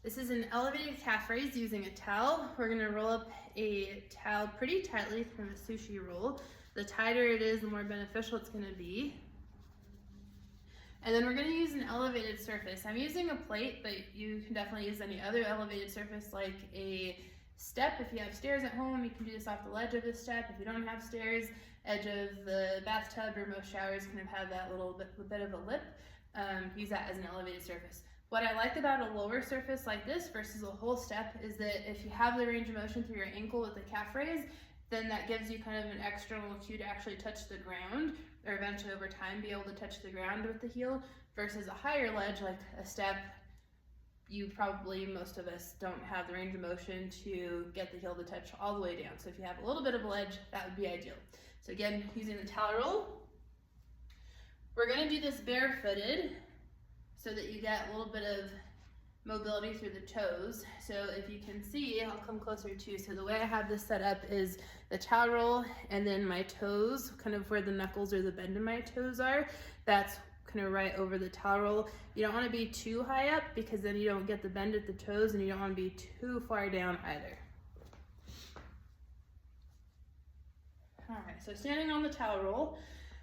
This is an elevated calf raise using a towel. We're gonna roll up a towel pretty tightly from a sushi roll. The tighter it is, the more beneficial it's gonna be. And then we're gonna use an elevated surface. I'm using a plate, but you can definitely use any other elevated surface like a step. If you have stairs at home, you can do this off the ledge of the step. If you don't have stairs, edge of the bathtub, or most showers kind of have that little bit of a lip. Use that as an elevated surface. What I like about a lower surface like this versus a whole step is that if you have the range of motion through your ankle with the calf raise, then that gives you kind of an external cue to actually touch the ground, or eventually over time be able to touch the ground with the heel, versus a higher ledge like a step. You probably, most of us, don't have the range of motion to get the heel to touch all the way down. So if you have a little bit of a ledge, that would be ideal. So again, using the towel roll, we're gonna do this barefooted so that you get a little bit of mobility through the toes. So if you can see, I'll come closer too. So the way I have this set up is the towel roll and then my toes, kind of where the knuckles or the bend in my toes are, that's kind of right over the towel roll. You don't want to be too high up because then you don't get the bend at the toes, and you don't want to be too far down either. All right, so standing on the towel roll,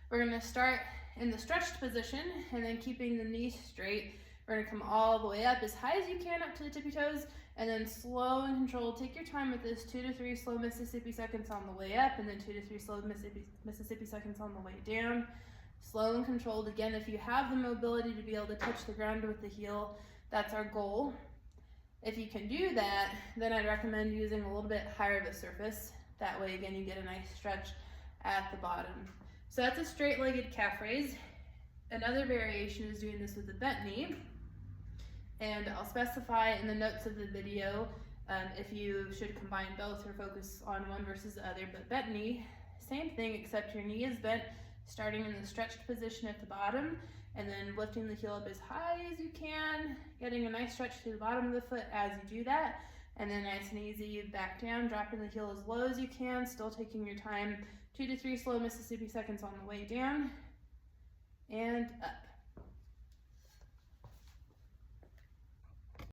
we're going to start in the stretched position and then keeping the knees straight. We're going to come all the way up as high as you can up to the tippy toes, and then slow and controlled. Take your time with this, 2 to 3 slow Mississippi seconds on the way up, and then 2 to 3 slow Mississippi seconds on the way down. Slow and controlled. Again, if you have the mobility to be able to touch the ground with the heel, that's our goal. If you can do that, then I'd recommend using a little bit higher of a surface. That way, again, you get a nice stretch at the bottom. So that's a straight-legged calf raise. Another variation is doing this with a bent knee. And I'll specify in the notes of the video if you should combine both or focus on one versus the other. But bent knee, same thing, except your knee is bent, starting in the stretched position at the bottom, and then lifting the heel up as high as you can, getting a nice stretch to the bottom of the foot as you do that, and then nice and easy back down, dropping the heel as low as you can, still taking your time, 2 to 3 slow Mississippi seconds on the way down, and up.